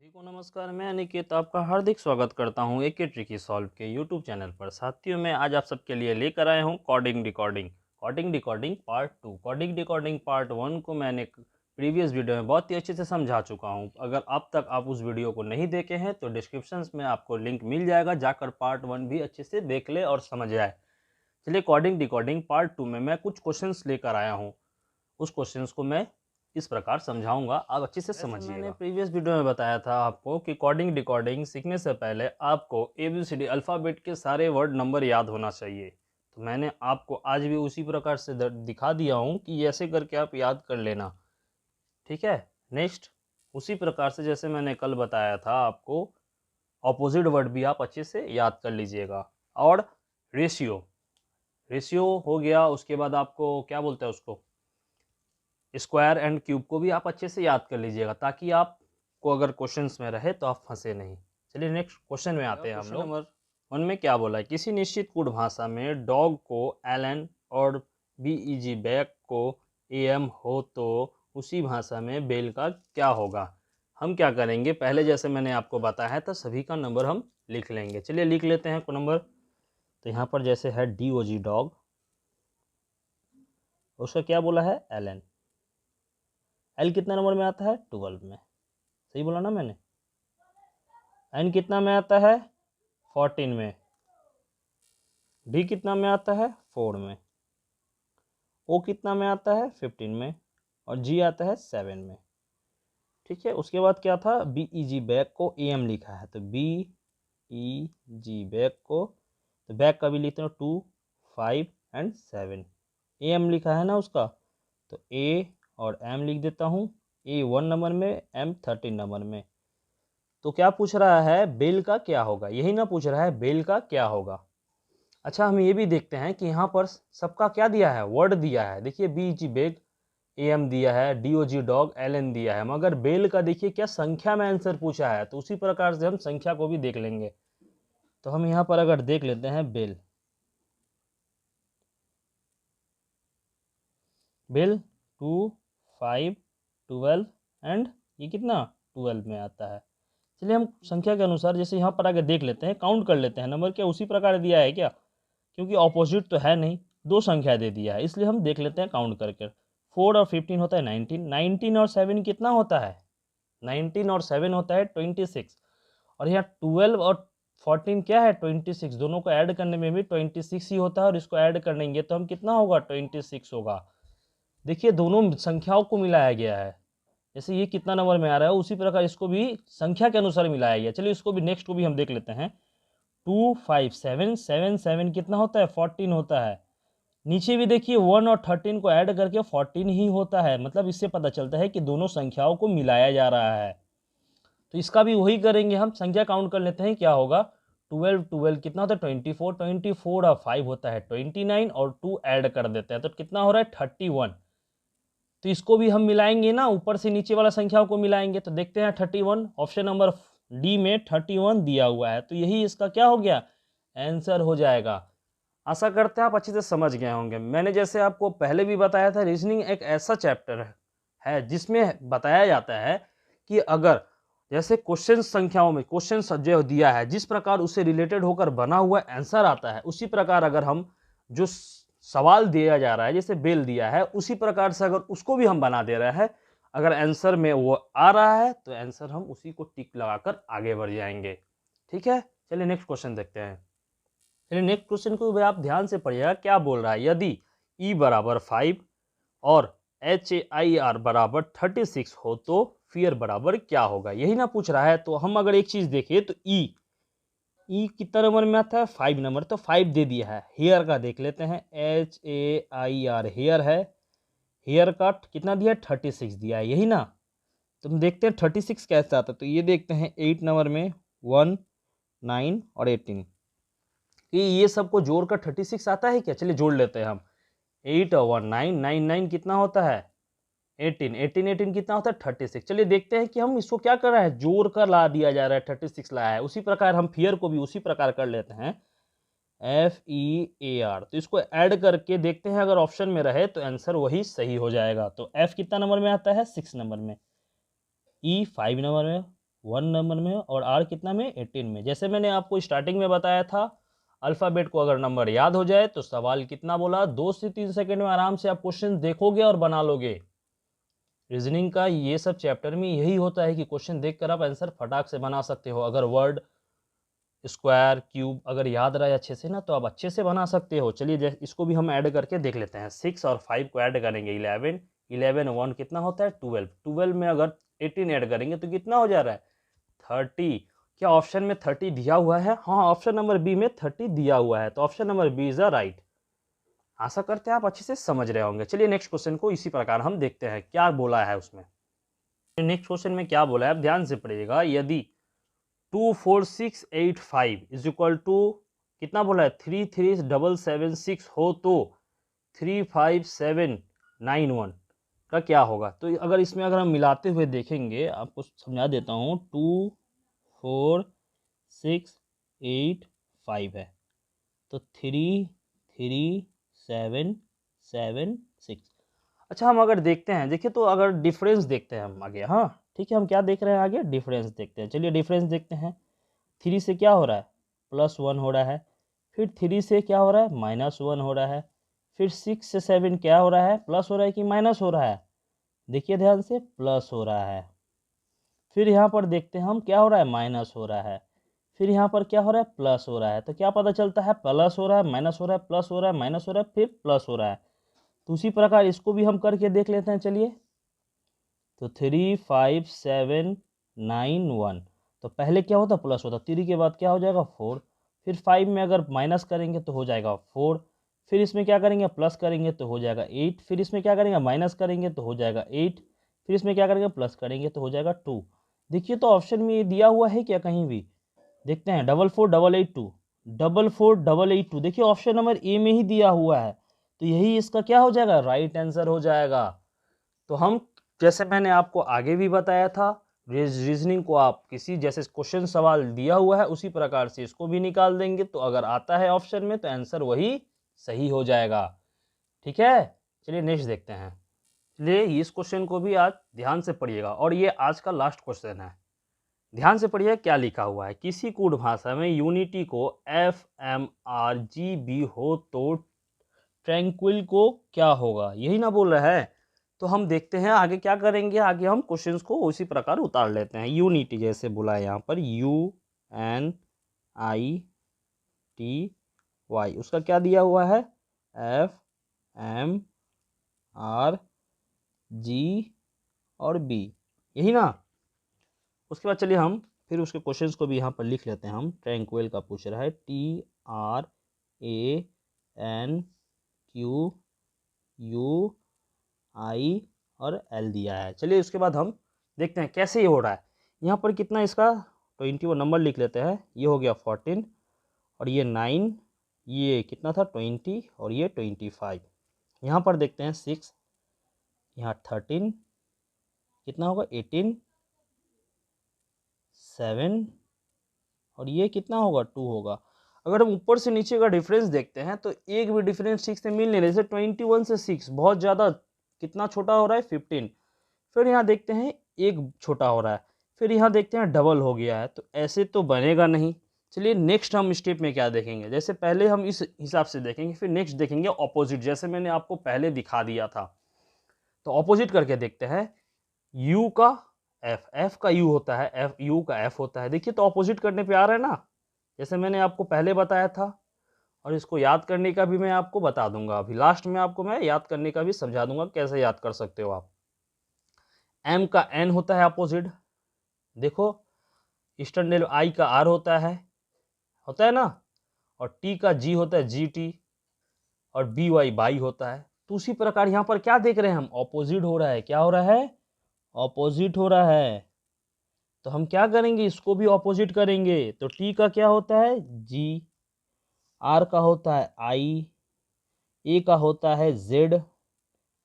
सभी को नमस्कार। मैं अनिकेत आपका हार्दिक स्वागत करता हूं एक ट्रिकी सॉल्व के यूट्यूब चैनल पर। साथियों, मैं आज आप सबके लिए लेकर आया हूं coding decoding part 2। Coding decoding part 1 को मैंने प्रीवियस वीडियो में बहुत ही अच्छे से समझा चुका हूं। अगर अब तक आप उस वीडियो को नहीं देखे हैं तो डिस्क्रिप्शन में आपको लिंक मिल जाएगा, जाकर पार्ट 1 भी अच्छे से देख ले और समझ आए। चलिए, कोडिंग डिकोडिंग पार्ट 2 में मैं कुछ क्वेश्चंस लेकर आया हूँ। उस क्वेश्चंस को मैं इस प्रकार समझाऊंगा, आप अच्छे से समझिएगा। मैंने प्रीवियस वीडियो में बताया था आपको कि कोडिंग डिकोडिंग सीखने से पहले आपको ABCD अल्फ़ाबेट के सारे वर्ड नंबर याद होना चाहिए। तो मैंने आपको आज भी उसी प्रकार से दिखा दिया हूँ कि ऐसे करके आप याद कर लेना, ठीक है। नेक्स्ट, उसी प्रकार से जैसे मैंने कल बताया था आपको, ऑपोजिट वर्ड भी आप अच्छे से याद कर लीजिएगा। और रेशियो हो गया, उसके बाद आपको क्या बोलते हैं उसको, स्क्वायर एंड क्यूब को भी आप अच्छे से याद कर लीजिएगा, ताकि आपको अगर क्वेश्चंस में रहे तो आप फंसे नहीं। चलिए नेक्स्ट क्वेश्चन में आते हैं हम लोग। नंबर 1 में क्या बोला है, किसी निश्चित कूट भाषा में डॉग को एलन और BEG बैक को AM हो तो उसी भाषा में बेल का क्या होगा। हम क्या करेंगे, पहले जैसे मैंने आपको बताया था सभी का नंबर हम लिख लेंगे। चलिए लिख लेते हैं नंबर। तो यहाँ पर जैसे है DOG डॉग, उसका क्या बोला है, एलन। एल कितना नंबर में आता है, 12 में। सही बोला ना मैंने। एन कितना में आता है, 14 में। डी कितना में आता है, 4 में। ओ कितना में आता है, 15 में। और जी आता है 7 में। ठीक है, उसके बाद क्या था, BEG बैक को AM लिखा है, तो BEG बैक को, तो बैक का भी लिखते हैं 2, 5 एंड 7। AM लिखा है ना उसका, तो A और M लिख देता हूँ। A 1 नंबर में, M 13 नंबर में। तो क्या पूछ रहा है, बेल का क्या होगा, यही ना पूछ रहा है बेल का क्या होगा। अच्छा, हम ये भी देखते हैं कि यहाँ पर सबका क्या दिया है, वर्ड दिया है। देखिए BEG बैग, AM दिया है, DOG डॉग, LN दिया है, मगर बेल का देखिए क्या संख्या में आंसर पूछा है। तो उसी प्रकार से हम संख्या को भी देख लेंगे। तो हम यहाँ पर अगर देख लेते हैं बेल 2, 5, 12 एंड ये कितना 12 में आता है। चलिए हम संख्या के अनुसार जैसे यहाँ पर आगे देख लेते हैं, काउंट कर लेते हैं। नंबर क्या उसी प्रकार दिया है क्या, क्योंकि ऑपोजिट तो है नहीं, दो संख्या दे दिया है, इसलिए हम देख लेते हैं काउंट करके। 4 और 15 होता है 19, 19 और 7 कितना होता है, 19 और 7 होता है 26। और यहाँ 12 और 14 क्या है, 26। दोनों को ऐड करने में भी 26 ही होता है, और इसको ऐड करेंगे तो हम कितना होगा, 26 होगा। देखिए दोनों संख्याओं को मिलाया गया है। जैसे ये कितना नंबर में आ रहा है, उसी प्रकार इसको भी संख्या के अनुसार मिलाया गया। चलिए इसको भी, नेक्स्ट को भी हम देख लेते हैं। 2, 5, 7, 7, 7 कितना होता है, 14 होता है। नीचे भी देखिए 1 और 13 को ऐड करके 14 ही होता है। मतलब इससे पता चलता है कि दोनों संख्याओं को मिलाया जा रहा है। तो इसका भी वही करेंगे हम, संख्या काउंट कर लेते हैं क्या होगा। 12, 12 कितना होता है, 24, 24 और 5 होता है 29, और 2 ऐड कर देते हैं तो कितना हो रहा है, 31। तो इसको भी हम मिलाएंगे ना, ऊपर से नीचे वाला संख्याओं को मिलाएंगे। तो देखते हैं 31, ऑप्शन नंबर डी में 31 दिया हुआ है, तो यही इसका क्या हो गया, आंसर हो जाएगा। आशा करते हैं आप अच्छे से समझ गए होंगे। मैंने जैसे आपको पहले भी बताया था, रीजनिंग एक ऐसा चैप्टर है जिसमें बताया जाता है कि अगर जैसे क्वेश्चन संख्याओं में क्वेश्चन जो दिया है, जिस प्रकार उससे रिलेटेड होकर बना हुआ आंसर आता है, उसी प्रकार अगर हम जो सवाल दिया जा रहा है, जैसे बेल दिया है, उसी प्रकार से अगर उसको भी हम बना दे रहे हैं, अगर आंसर में वो आ रहा है तो आंसर हम उसी को टिक लगाकर आगे बढ़ जाएंगे। ठीक है, चलिए नेक्स्ट क्वेश्चन देखते हैं। चलिए नेक्स्ट क्वेश्चन को भी आप ध्यान से पढ़िएगा, क्या बोल रहा है। यदि E बराबर 5 और HAIR बराबर 36 हो तो फियर बराबर क्या होगा, यही ना पूछ रहा है। तो हम अगर एक चीज देखें तो ई कितना नंबर में आता है, 5 नंबर, तो 5 दे दिया है। हेयर का देख लेते हैं, HAIR हेयर है, हेयर का कितना दिया है, 36 दिया है, यही ना। तो हम देखते हैं 36 कैसे आता है। तो ये देखते हैं 8 नंबर में 1, 9 और 18, ये सबको जोड़कर 36 आता है क्या। चलिए जोड़ लेते हैं हम। 8 और 1, 9, 9, 9 कितना होता है, 18, 18, 18 कितना होता है, 36। चलिए देखते हैं कि हम इसको क्या कर रहे हैं, जोड़ कर ला दिया जा रहा है, 36 लाया है। उसी प्रकार हम फियर को भी उसी प्रकार कर लेते हैं, FEAR। तो इसको ऐड करके देखते हैं, अगर ऑप्शन में रहे तो आंसर वही सही हो जाएगा। तो F कितना नंबर में आता है, 6 नंबर में। E 5 नंबर में, 1 नंबर में और आर कितना में 18 में। जैसे मैंने आपको स्टार्टिंग में बताया था, अल्फ़ाबेट को अगर नंबर याद हो जाए तो सवाल कितना बोला, 2 से 3 सेकंड में आराम से आप क्वेश्चन देखोगे और बना लोगे। रीजनिंग का ये सब चैप्टर में यही होता है कि क्वेश्चन देखकर आप आंसर फटाक से बना सकते हो। अगर वर्ड, स्क्वायर, क्यूब अगर याद रहा है अच्छे से ना, तो आप अच्छे से बना सकते हो। चलिए इसको भी हम ऐड करके देख लेते हैं। 6 और 5 को ऐड करेंगे 11, 11 1 कितना होता है 12, 12 में अगर 18 ऐड करेंगे तो कितना हो जा रहा है 30। क्या ऑप्शन में 30 दिया हुआ है? हाँ, ऑप्शन नंबर बी में 30 दिया हुआ है, तो option number B is the right. आशा करते हैं आप अच्छे से समझ रहे होंगे। चलिए नेक्स्ट क्वेश्चन को इसी प्रकार हम देखते हैं क्या बोला है उसमें। नेक्स्ट क्वेश्चन में क्या बोला है, आप ध्यान से पढ़िएगा। यदि 24685 इज इक्वल टू कितना बोला है 33776 हो तो 35791 का क्या होगा? तो अगर इसमें अगर हम मिलाते हुए देखेंगे, आपको समझा देता हूँ। 24685 है तो 33776। अच्छा, हम अगर देखते हैं, देखिए तो अगर डिफरेंस देखते हैं हम आगे। हाँ ठीक है, हम क्या देख रहे हैं आगे, डिफरेंस देखते हैं। चलिए डिफरेंस देखते हैं। 3 से क्या हो रहा है +1 हो रहा है, फिर 3 से क्या हो रहा है -1 हो रहा है, फिर 6 से 7 क्या हो रहा है, प्लस हो रहा है कि माइनस हो रहा है? देखिए ध्यान से, प्लस हो रहा है। फिर यहाँ पर देखते हैं हम, क्या हो रहा है माइनस हो रहा है, फिर यहाँ पर क्या हो रहा है प्लस हो रहा है। तो क्या पता चलता है, प्लस हो रहा है, माइनस हो रहा है, प्लस हो रहा है, माइनस हो रहा है, फिर प्लस हो रहा है। तो उसी प्रकार इसको भी हम करके देख लेते हैं। चलिए तो 35791, तो पहले क्या होता प्लस होता, 3 के बाद क्या हो जाएगा 4, फिर 5 में अगर माइनस करेंगे तो हो जाएगा 4, फिर इसमें क्या करेंगे प्लस करेंगे तो हो जाएगा 8, फिर इसमें क्या करेंगे माइनस करेंगे तो हो जाएगा 8, फिर इसमें क्या करेंगे प्लस करेंगे तो हो जाएगा 2। देखिए तो ऑप्शन में ये दिया हुआ है क्या कहीं भी? देखते हैं 44882, 44882, देखिए ऑप्शन नंबर ए में ही दिया हुआ है, तो यही इसका क्या हो जाएगा राइट आंसर हो जाएगा। तो हम, जैसे मैंने आपको आगे भी बताया था, रीजनिंग को आप किसी जैसे क्वेश्चन सवाल दिया हुआ है उसी प्रकार से इसको भी निकाल देंगे, तो अगर आता है ऑप्शन में तो आंसर वही सही हो जाएगा। ठीक है, चलिए नेक्स्ट देखते हैं। चलिए इस क्वेश्चन को भी आज ध्यान से पढ़िएगा और ये आज का लास्ट क्वेश्चन है। ध्यान से पढ़िए क्या लिखा हुआ है। किसी कूट भाषा में यूनिटी को FMRGB हो तो ट्रैंक्विल को क्या होगा? यही ना बोल रहा है। तो हम देखते हैं आगे क्या करेंगे। आगे हम क्वेश्चंस को उसी प्रकार उतार लेते हैं। यूनिटी जैसे बोला है यहाँ पर UNITY, उसका क्या दिया हुआ है FMRG और B, यही ना। उसके बाद चलिए हम फिर उसके क्वेश्चंस को भी यहाँ पर लिख लेते हैं हम। ट्रैंक्विल का पूछ रहा है TRANQUI और L दिया है। चलिए उसके बाद हम देखते हैं कैसे ये हो रहा है। यहाँ पर कितना इसका 21 नंबर लिख लेते हैं। ये हो गया 14 और ये 9, ये कितना था 20 और ये 25। यहाँ पर देखते हैं 6, यहाँ 13, कितना होगा 18, 7 और ये कितना होगा 2 होगा। अगर हम ऊपर से नीचे का डिफरेंस देखते हैं तो एक भी डिफरेंस 6 से मिल नहीं रहा। जैसे 21 से 6 बहुत ज़्यादा कितना छोटा हो रहा है 15। फिर यहाँ देखते हैं एक छोटा हो रहा है, फिर यहाँ देखते हैं डबल हो गया है, तो ऐसे तो बनेगा नहीं। चलिए नेक्स्ट हम स्टेप में क्या देखेंगे, जैसे पहले हम इस हिसाब से देखेंगे, फिर नेक्स्ट देखेंगे ऑपोजिट, जैसे मैंने आपको पहले दिखा दिया था। तो ऑपोजिट करके देखते हैं। यू का एफ का यू होता है, यू का एफ होता है। देखिए तो ऑपोजिट करने पे आ रहा है ना, जैसे मैंने आपको पहले बताया था। और इसको याद करने का भी मैं आपको बता दूंगा, अभी लास्ट में आपको मैं याद करने का भी समझा दूंगा कैसे याद कर सकते हो आप। एम का एन होता है अपोजिट, देखो। ईस्टर्न आई का आर होता है ना। और टी का जी होता है GT और बी वाई बाई होता है। तो उसी प्रकार यहाँ पर क्या देख रहे हैं हम, ऑपोजिट हो रहा है। क्या हो रहा है, ऑपोजिट हो रहा है। तो हम क्या करेंगे, इसको भी ऑपोजिट करेंगे। तो टी का क्या होता है G, आर का होता है I, ए का होता है Z,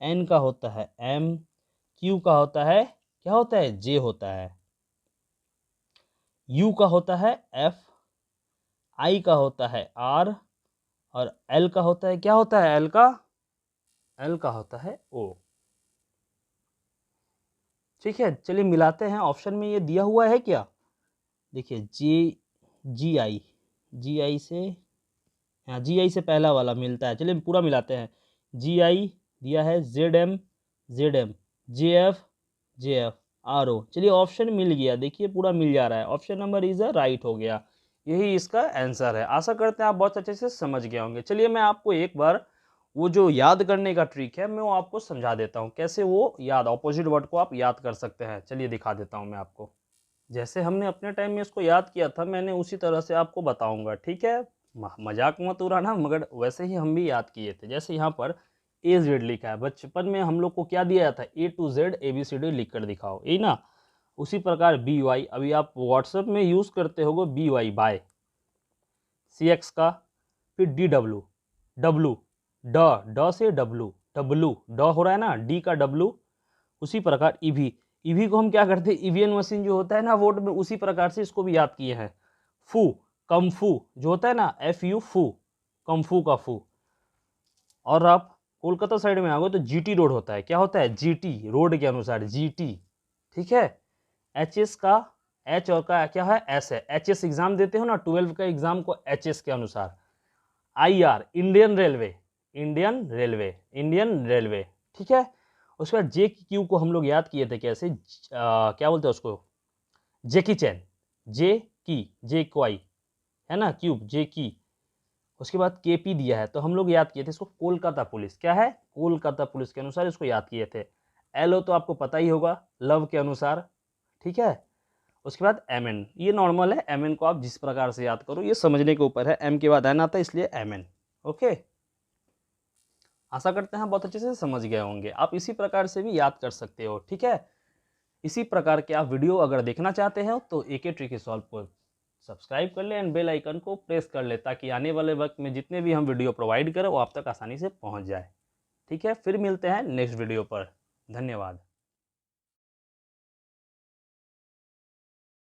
एन का होता है M, क्यू का होता है क्या होता है J होता है, यू का होता है F, आई का होता है R और एल का होता है क्या होता है, एल का होता है O। ठीक है, चलिए मिलाते हैं। ऑप्शन में ये दिया हुआ है क्या, देखिए जी आई से, हाँ जी आई से पहला वाला मिलता है, चलिए पूरा मिलाते हैं। जी आई दिया है Z M J F R O, चलिए ऑप्शन मिल गया, देखिए पूरा मिल जा रहा है, ऑप्शन नंबर इज राइट हो गया, यही इसका आंसर है। आशा करते हैं आप बहुत अच्छे से समझ गए होंगे। चलिए मैं आपको एक बार वो जो याद करने का ट्रिक है मैं वो आपको समझा देता हूँ, कैसे वो याद ऑपोजिट वर्ड को आप याद कर सकते हैं। चलिए दिखा देता हूँ मैं आपको, जैसे हमने अपने टाइम में इसको याद किया था मैंने उसी तरह से आपको बताऊंगा, ठीक है। मजाक मत उड़ाना, मगर वैसे ही हम भी याद किए थे। जैसे यहाँ पर AZ लिखा है, बचपन में हम लोग को क्या दिया जाता है, A to Z ABCD लिख कर दिखाओ, यही ना। उसी प्रकार BY, अभी आप व्हाट्सएप में यूज़ करते होगे BY बाय, CX का, फिर DW, W, ड से W ड हो रहा है ना, D का W। उसी प्रकार ईवी को हम क्या करते हैं, ईवीएम मशीन जो होता है ना वोट में, उसी प्रकार से इसको भी याद किए हैं। फू, कम्फू जो होता है ना, FU फू, कम्फू का फू। और आप कोलकाता साइड में आ गए तो GT रोड होता है, क्या होता है, GT रोड के अनुसार GT, ठीक है। HS का H और का क्या है, S है, HS एग्जाम देते हो ना 12 का एग्जाम को HS के अनुसार। IR Indian railway, Indian railway, ठीक है। उसके बाद JQ को हम लोग याद किए थे कैसे, क्या बोलते हैं उसको, जेकी चैन, जे क्वाई है ना, क्यूब जे की। उसके बाद KP दिया है तो हम लोग याद किए थे इसको कोलकाता पुलिस, क्या है, कोलकाता पुलिस के अनुसार इसको याद किए थे। LO तो आपको पता ही होगा, लव के अनुसार, ठीक है। उसके बाद MN, ये नॉर्मल है, MN को आप जिस प्रकार से याद करो, ये समझने के ऊपर है, M के बाद N आता है इसलिए MN, ओके। आशा करते हैं बहुत अच्छे से समझ गए होंगे, आप इसी प्रकार से भी याद कर सकते हो, ठीक है। इसी प्रकार के आप वीडियो अगर देखना चाहते हो तो AK ट्रिकी सॉल्व को सब्सक्राइब कर ले एंड बेल आइकन को प्रेस कर ले, ताकि आने वाले वक्त में जितने भी हम वीडियो प्रोवाइड करें वो आप तक आसानी से पहुंच जाए, ठीक है। फिर मिलते हैं नेक्स्ट वीडियो पर, धन्यवाद।